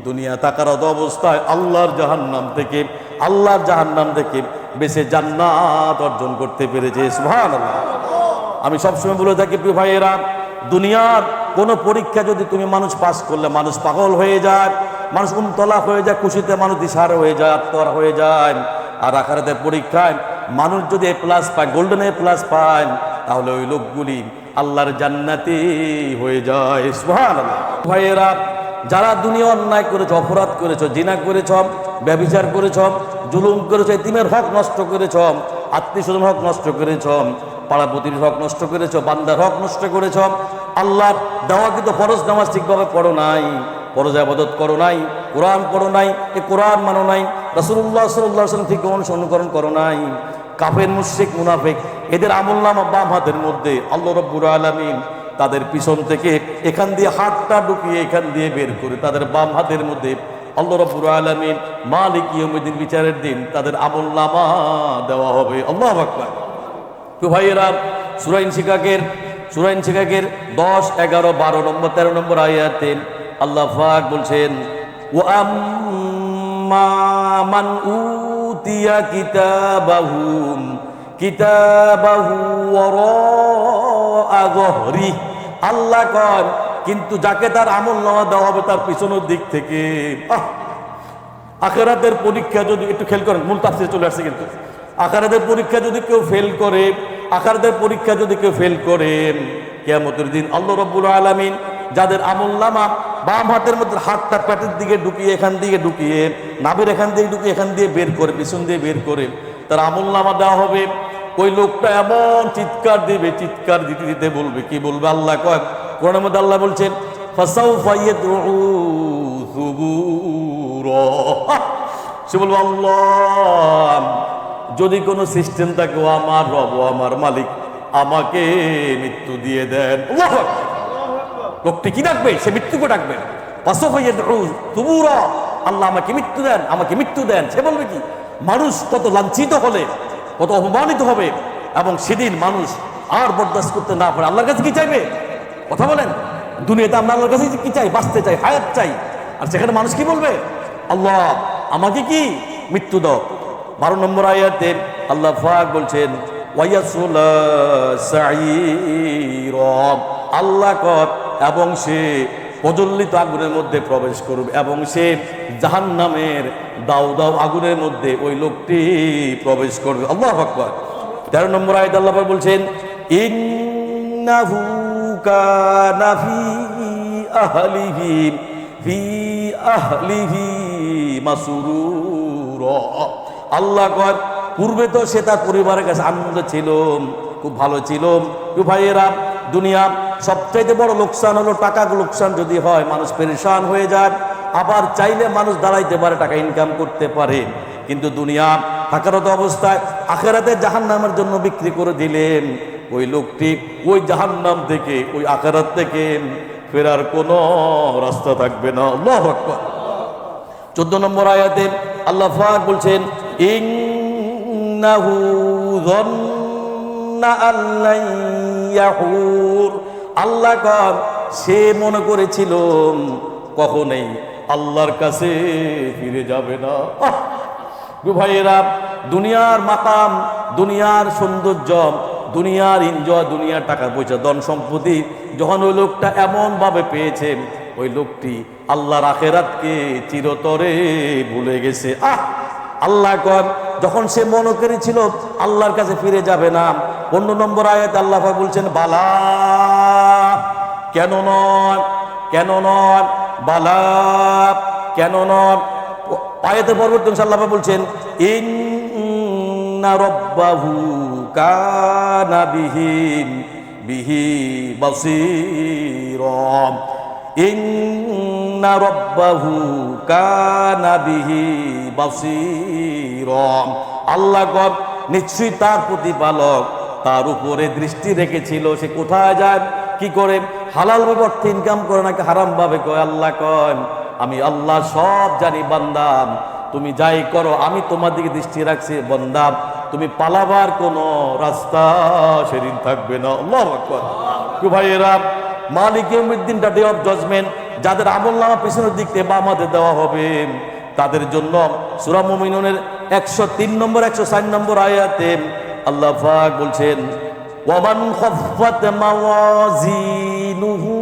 দুনিয়া তাকারত অবস্থায় আল্লাহর জাহান্নাম থেকে বেঁচে জান্নাত অর্জন করতে পেরেছে। সুবহানাল্লাহ। আমি সবসময় বলে থাকি প্রিয় ভাইয়েরা, দুনিয়ার কোনো পরীক্ষা যদি তুমি মানুষ পাস করলে মানুষ পাগল হয়ে যায়, মানুষ উমতলা হয়ে যায়, খুশিতে মানুষ দিশাহারা হয়ে যায়, আত্মহারা হয়ে যায়। আর আখিরাতের পরীক্ষায় মানুষ যদি A+ পায়, গোল্ডেন A+ পায়, তাহলে ওই লোকগুলি আল্লাহর জান্নাতি হয়ে যায়। সুবহানাল্লাহ। ভাইয়েরা, যারা দুনিয়া অন্যায় করেছ, অপরাধ করেছ, জিনা করেছ, ব্যভিচার করেছ, জুলুম করেছ, এতিমের হক নষ্ট করেছ, আত্মীয় স্বজনের হক নষ্ট করেছ, পাড়া প্রতিবেশীর হক নষ্ট করেছ, বান্দার হক নষ্ট করেছ, আল্লাহর দেওয়া কিন্তু ফরজ নামাজ ঠিকভাবে পড়ো নাই, ফরজ ইবাদত করো নাই, কোরআন পড়ো নাই, এই কোরআন মানো নাই, রাসূলুল্লাহ সাল্লাল্লাহু আলাইহি ওয়াসাল্লাম ঠিক অনুসরণ করো নাই। কাফের, মুশরিক, মুনাফিক এদের আমলনামা বাম হাতের মধ্যে, আল্লাহ রাব্বুল আলামিন তাদের পিছন থেকে এখান দিয়ে হাতটা ঢুকিয়ে এখান দিয়ে বের করে তাদের বাম হাতের মধ্যে আল্লাহ রাব্বুল আলামিন মালিক ইয়াউমিদ্দিন বিচারের দিন তাদের আমলনামা দেওয়া হবে। আল্লাহু আকবার। তো ভাইয়েরা, সূরা ইনশিকাকের 10, 11, 12 নম্বর 13 নম্বর আয়াতে আল্লাহ পাক বলছেন, ওয়া আম্মা মান উতিয়া কিতাবাহু ওয়ারাআ যহরি। আল্লাহ কয় কিন্তু যাকে তার আমলনামা দেওয়া হবে তার পিছনের দিক থেকে। আখিরাতের পরীক্ষা যদি একটু খেয়াল করেন, মূল তাফসীরে চলে আসছে, কিন্তু আখিরাতের পরীক্ষা যদি কেউ ফেল করে, কিয়ামতের দিন আল্লাহ রাব্বুল আলামিন যাদের আমলনামা বাম হাতের মধ্যে হাতটা পেটের দিকে ঢুকিয়ে, এখান দিকে ঢুকিয়ে, নাভির এখান দিয়ে ঢুকিয়ে এখান দিয়ে বের করে, পিছন দিয়ে বের করে তার আমলনামা দেওয়া হবে। ওই লোকটা এমন চিৎকার দিতে দিতে বলবে, কি বলবে? আল্লাহ কয় কোরআনের মধ্যে আল্লাহ বলছেন, ফাসাউফা ইয়াদউ সুবুরা। সে বলবে, আল্লাহ যদি কোনো সিস্টেম থাকে, ও আমার রব, ও আমার মালিক, আমাকে মৃত্যু দিয়ে দেন। আল্লাহু আকবার। লোকটি কি ডাকবে? সে মৃত্যুকে ডাকবে। ফাসাউফা ইয়াদউ সুবুরা, আল্লাহ আমাকে মৃত্যু দেন, আমাকে মৃত্যু দেন। সে বলবে কি? মানুষ কত লাঞ্ছিত হলে, কত অপমানিত হবে, এবং সেদিন মানুষ আর বরদাস্ত করতে না পারে আল্লাহর কাছে কি চাইবে? কথা বলেন। দুনিয়াতে আমরা আল্লাহর কাছে কি চাই? বাঁচতে চাই, হায়াত চাই। আর সেখানে মানুষ কি বলবে? আল্লাহ আমাকে কি মৃত্যু দাও। 12 নম্বর আয়াতে আল্লাহ পাক বলছেন, ওয়ায়াসলা সাঈরা। আল্লাহ কয় এবং সে প্রজ্বলিত আগুনের মধ্যে প্রবেশ করবে, এবং সে জাহান্নামের দাউ দাউ আগুনের মধ্যে ওই লোকটি প্রবেশ করবে। আল্লাহু আকবার। 13 নম্বর আয়াতে আল্লাহ পাক বলছেন, ইন্নাহু কানা ফি আহলিহি মাসরুরা। আল্লাহ কয় পূর্বে তো সে তার পরিবারের কাছে আনন্দ ছিল, খুব ভালো ছিল। তো ভাইয়েরা, দুনিয়া সবচাইতে বড় লোকসান হলো টাকা লোকসান যদি হয়, মানুষ পেরেশান হয়ে যায়। আবার চাইলে মানুষ দাঁড়াইতে পারে, টাকা ইনকাম করতে পারে, কিন্তু দুনিয়া থাকারত অবস্থায় আখিরাতে জাহান্নামের জন্য বিক্রি করে দিলেন। ওই লোকটি ওই জাহান্নাম থেকে, ওই আখিরাত থেকে ফেরার কোনো রাস্তা থাকবে না। আল্লাহু আকবার। 14 নম্বর আয়াতে আল্লাহ পাক বলছেন, ইন্নাহু যান্না আল্লান ইয়াহুর। আল্লাহ কন সে মনে করেছিল কখনোই আল্লাহর কাছে ফিরে যাবে না। ভাইয়েরা, দুনিয়ার মাকাম, দুনিয়ার সৌন্দর্য, দুনিয়ার এনজয়, দুনিয়ার টাকা পয়সা, ধন সম্পত্তি যখন ওই লোকটা এমন ভাবে পেয়েছে, ওই লোকটি আল্লাহর আখিরাতকে চিরতরে ভুলে গেছে। আল্লাহ কর যখন সে মনে করেছিল আল্লাহর কাছে ফিরে যাবে না, 15 নম্বর আয়াতে আল্লাহ পাক বলছেন বালা, কেন নয়, কেন নয়, বালা, কেন নয়। আয়াতের পরবর্তী অংশে আল্লাহ পাক বলছেন ইন্না রাব্বাহু কানা বিহি বাসীরা, ইন্না রাব্বাহু কানা বিহি বাসীরা। আল্লাহ কর নিশ্চয়ই তার প্রতিপালক তার উপরে দৃষ্টি রেখেছিল। সে কোথায় যায়, কি করে, হালাল ভাবে অর্থ ইনকাম করে নাকি হারাম ভাবে কয়। আল্লাহ কয় আমি আল্লাহ সব জানি বান্দা, তুমি যাই করো আমি তোমার দিকে দৃষ্টি রাখছি। বান্দা তুমি পালাবার কোনো রাস্তা সেদিন থাকবে না। আল্লাহু আকবার। ভাইয়েরা, মালিক ইয়াউমিদ্দিন, ডে অফ জাজমেন্ট, যাদের আমলনামা পিছনের দিক থেকে বামাতে দেওয়া হবে তাদের জন্য সূরা মুমিনুনের 103 নম্বর 104 নম্বর আয়াতে আল্লাহ পাক বলছেন ওয়ামান খাফফাত মাওয়াজিনুহু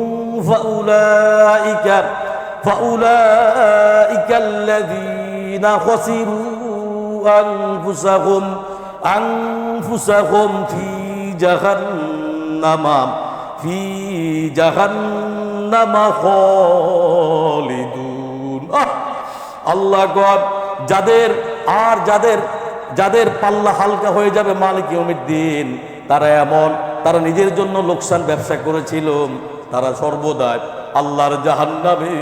ফাউলাইকাল্লাযীনা খাসিরু আনফুসাহুম ফি জাহান্নামা খালিদুন। আল্লাহ গড, যাদের পাল্লা হালকা হয়ে যাবে মালিক ইয়াউমিদ্দিন, তারা এমন, তারা নিজের জন্য লোকসান ব্যবসা করেছিল, তারা সর্বদা আল্লাহর জাহান্নামে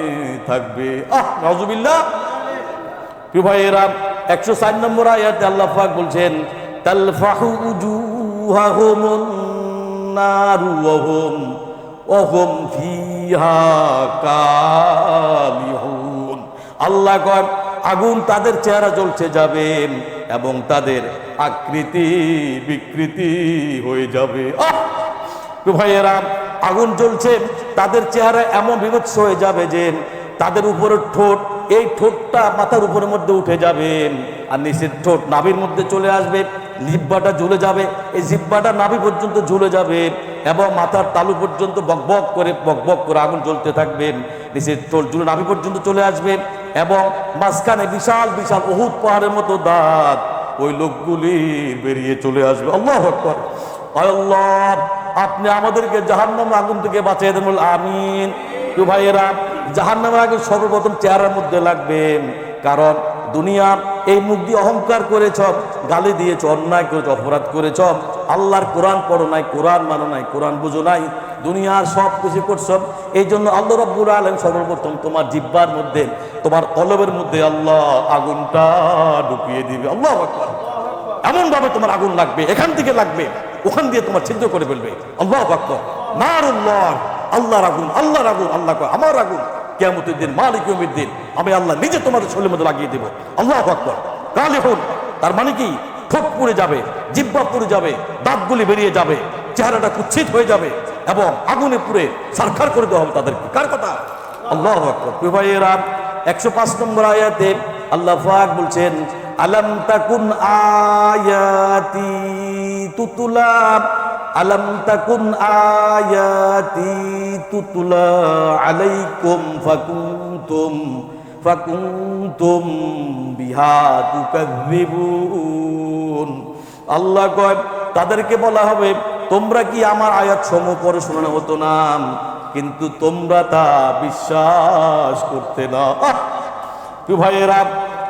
থাকবে। নাউজুবিল্লাহ। ভাইয়েরা, 104 নম্বর আয়াতে আল্লাহ পাক বলছেন তালফাহু উজুহাহুমুন নারু ওয়া হুম ফিহা কালিহুন। আল্লাহ কয় আগুন তাদের চেহারা জ্বলছে যাবে এবং তাদের আকৃতি বিকৃতি হয়ে যাবে। ভাইয়েরা, আগুন জ্বলছে, তাদের চেহারা এমন বিভৎস হয়ে যাবে যে তাদের উপরের ঠোঁট, এই ঠোঁটটা মাথার উপরের মধ্যে উঠে যাবে, আর নিচের ঠোঁট নাভির মধ্যে চলে আসবে, জিহ্বাটা ঝুলে যাবে, এই জিহ্বাটা নাভি পর্যন্ত ঝুলে যাবে এবং মাথার তালু পর্যন্ত বকবক করে আগুন জ্বলতে থাকবে, নিচের ঠোঁট ঝুলে নাভি পর্যন্ত চলে আসবে এবং মাঝখানে বিশাল বিশাল উহুদ পাহাড়ের মতো দাঁত ওই লোকগুলি বেরিয়ে চলে আসবে। আল্লাহু আকবার। আল্লাহ, আপনি আমাদেরকে জাহান্নামের আগুন থেকে বাঁচিয়ে দেন, আমিন। তো ভাইয়েরা, জাহান্নামের আগুন সর্বপ্রথম চেহারার মধ্যে লাগবে, কারণ দুনিয়া এই মুখ দিয়ে অহংকার করেছ, গালি দিয়েছ, অন্যায় করেছ, অপরাধ করেছ, আল্লাহর কোরআন পড়ো নাই, কোরআন মানো নাই, কোরআন বুঝো নাই, দুনিয়ার সব কিছু করছ। এই জন্য আল্লাহ রাব্বুল আলামিন সর্বপ্রথম তোমার জিহ্বার মধ্যে, তোমার কলবের মধ্যে আল্লাহ আগুনটা ঢুকিয়ে দিবে। আল্লাহু আকবার। এমন ভাবে তোমার আগুন লাগবে, এখান থেকে লাগবে, ওখান দিয়ে তোমার ছিদ্র করে ফেলবে। আল্লাহু আকবার। নারুল্লাহ, আল্লাহর আগুন, আল্লাহর আগুন। আল্লাহ কয় আমার আগুন কিয়ামতের দিন, মালিক ইয়াউমিদ্দিন, আমি আল্লাহ নিজে তোমাদের শরীরের মধ্যে লাগিয়ে দেব। আল্লাহু আকবার। কালিহুন, তার মানে কি, ঠোঁট পুড়ে যাবে, জিহ্বা পুড়ে যাবে, দাঁতগুলি বেরিয়ে যাবে, চেহারাটা কুৎসিত হয়ে যাবে এবং আগুনে পুড়ে সারখার করে দেওয়া হবে তাদেরকে। কার কথা? আল্লাহু আকবার। ভাইয়েরা, 105 নম্বর আয়াতে আল্লাহ পাক বলছেন আলাম তাকুন আয়াতি তুতুলা, আলাম তাকুন আয়াতি তুতুলা আলাইকুম ফাকুনতুম বিহা তুকাযযিবুন। আল্লাহ কয় তাদেরকে বলা হবে তোমরা কি আমার আয়াত সমূহ পড়ে শোনানো হতো না, কিন্তু তোমরা তা বিশ্বাস করতে না। ভাইয়েরা,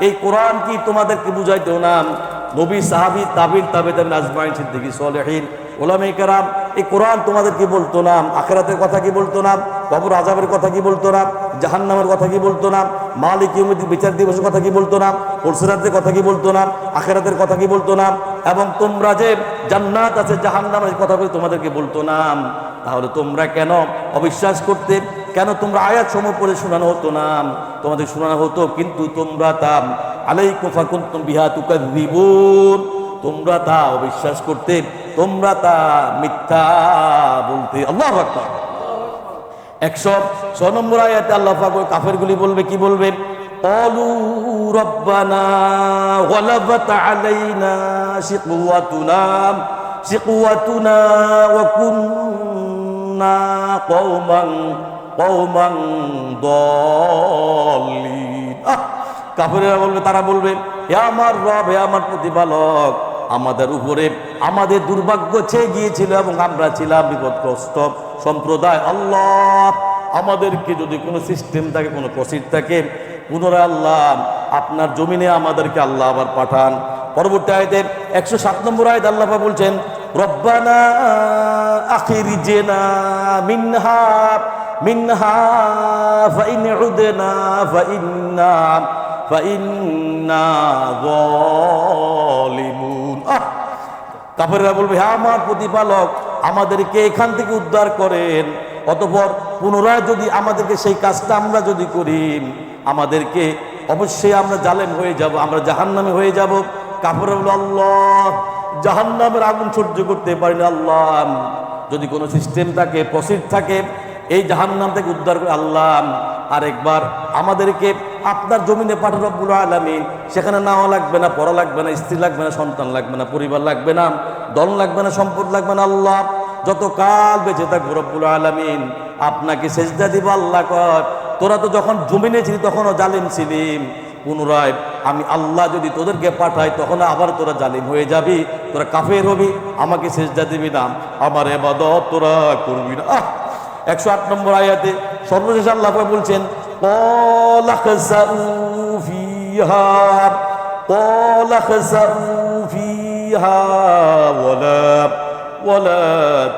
এই কোরআন কি তোমাদেরকে বুঝাইতো না? নবী, সাহাবী, তাবিঈন, তাবেঈন, আজমাইন, সিদ্দিকী, সালেহীন, উলামায়ে কেরাম এই কোরআন তোমাদেরকে বলতো না? আখিরাতের কথা কি বলতো না? কবর আযাবের কথা কি বলতো না? জাহান্নামের কথা কি বলতো না? মালিক ইয়াউমিদ্দিন, বিচার দিবসের কথা কি বলতো না? পুরসিরাতের কথা কি বলতো না? আখিরাতের কথা কি বলতো না? এবং তোমরা যে জান্নাত আছে, জাহান্নামের কথা তোমাদেরকে বলতো না? তাহলে তোমরা কেন অবিশ্বাস করতে? কেন তোমরা আয়াত সমূহ পড়ে শোনানো হতো না? তোমাদের শোনানো হতো, কিন্তু তোমরা তা আলাইকুম ফাকুনতুম বিহা তুকাযযিবুন, তোমরা তা অবিশ্বাস করতে, তোমরা তা মিথ্যা বলতে। আল্লাহু আকবার। 106 নম্বর আয়াতে আল্লাহ পাক ওই কাফেরগুলি বলবে, কি বলবে? ক্বালু রাব্বানা গালাবাত আলাইনা শিকওয়াতুনা ওয়া কুন্না কওমান দাল্লিন। কাফেররা বলবে, তারা বলবে, হে আমার রব, হে আমার প্রতিপালক, আমাদের উপরে আমাদের দুর্ভাগ্য ছেয়ে গিয়েছিল এবং আমরা ছিলাম বিপদগ্রস্ত সম্প্রদায়। আল্লাহ, আমাদেরকে যদি কোনো সিস্টেম থাকে, কোনো প্রসিড থাকে, পুনরায় আল্লাহ আপনার জমিনে আমাদেরকে আল্লাহ আবার পাঠান। পরবর্তী আয়াতে 107 নম্বর আয়াত আল্লাহ পাক বলছেন, রব্বানা আখিরিজনা মিনহা ফাইন উদনা ফাইন্না যালিমুন। কাফেররা বলবে, হ্যাঁ আমার প্রতিপালক, আমাদেরকে এখান থেকে উদ্ধার করেন, অতঃপর পুনরায় যদি আমাদেরকে সেই কাজটা আমরা যদি করি, আমাদেরকে অবশ্যই আমরা জালেম হয়ে যাব, আমরা জাহান্নামে হয়ে যাব। কাফেররা বলল, আল্লাহ, জাহান্নামের আগুন সহ্য করতে পারি না, আল্লাহ যদি কোনো সিস্টেম থাকে, প্রসিড থাকে, এই জাহান্নাম থেকে উদ্ধার করে আল্লাহ আরেকবার আমাদেরকে আপনার জমিনে পাঠান রব্বুল আলামিন। সেখানে নাওয়া লাগবে না, পড়া লাগবে না, স্ত্রী লাগবে না, সন্তান লাগবে না, পরিবার লাগবে না, দল লাগবে না, সম্পদ লাগবে না। আল্লাহ যত কাল বেঁচে থাকবো রব্বুল আলামিন আপনাকে সেজদা দিব। আল্লাহ কর, তোরা তো যখন জমিনে ছিলি তখনও জালিম ছিলিম, পুনরায় আমি আল্লাহ যদি তোদেরকে পাঠাই তখন আবার তোরা জালিম হয়ে যাবি, তোরা কাফের হবি, আমাকে সেজদা দিবি না, আমার ইবাদত তোরা করবি না। 108 নম্বর আয়াতে সর্বশেষ আল্লাহ পাক বলছেন, ক্বালা খাসাউ ফিহা ওয়ালা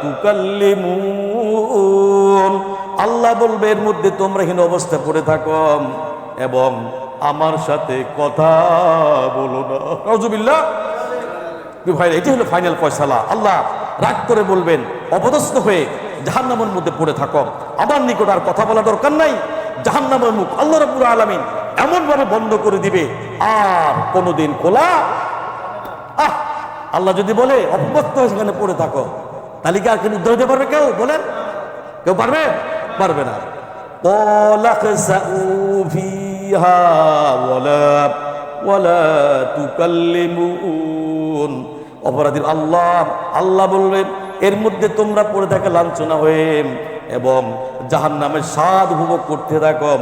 তুকাল্লিমুন। আল্লাহ বলবে, এর মধ্যে তোমরা হীন অবস্থায় পড়ে থাকো এবং আমার সাথে কথা বলো না। নাউজুবিল্লাহ। ভাই, এটি হলো ফাইনাল ফয়সালা। আল্লাহ রাগ করে বলবেন, অপদস্থ হয়ে জাহান্নামের মধ্যে পড়ে থাকো, আমার নিকট আর কথা বলা দরকার নাই। জাহান্নামের মুখ আল্লাহ রাব্বুল আলামিন এমন ভাবে বন্ধ করে দিবে, আর কোনোদিন খোলা। আল্লাহ যদি বলে অপদস্থ হয়ে সেখানে পড়ে থাকো, তাহলে কি আর কেউ উদ্ধার হতে পারবে? কেউ বলেন, কেউ পারবে? পারবে না। ক্বালা খাসাউ ফিহা ওয়ালা তুকাল্লিমুন। অপরাধীর আল্লাহ বলবেন, এর মধ্যে তোমরা পড়ে থাকা লাঞ্ছনা হয়ে এবং জাহান্নামের স্বাদ উপভোগ করতে থাকো,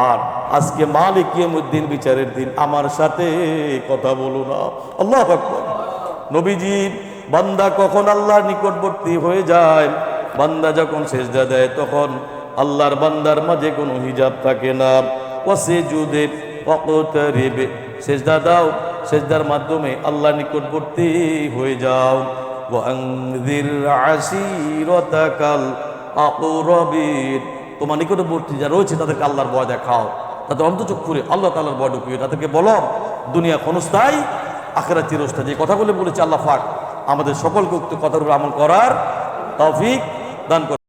আর আজকে মালিক কিয়ামতের বিচারের দিন আমার সাথে কথা বলো না। আল্লাহু আকবার। নবীজি, বান্দা কখন আল্লাহর নিকটবর্তী হয়ে যায়, বান্দা যখন সেজদা দেয় তখন আল্লাহর বান্দার মাঝে কোনো হিজাব থাকে না। ওয়াসজুদে ওয়াকতারিব, সেজদা দাও, সেজদার মাধ্যমে আল্লাহর নিকটবর্তী হয়ে যাও। ওয়ানযির আশীরাতাকাল আকরাবিন, তোমার নিকটবর্তী যারা রয়েছে তাদেরকে আল্লাহর ভয় দেখাও, তাদের অন্তঃচক্ষুরে আল্লাহ তাআলার ভয় ঢুকিয়ে তাদেরকে বলো দুনিয়া ক্ষণস্থায়ী, আখিরাত চিরস্থায়ী। যে কথাগুলো বলেছে আল্লাহ পাক আমাদের সকলকে উক্ত কথার উপর আমল করার তৌফিক দান করুন।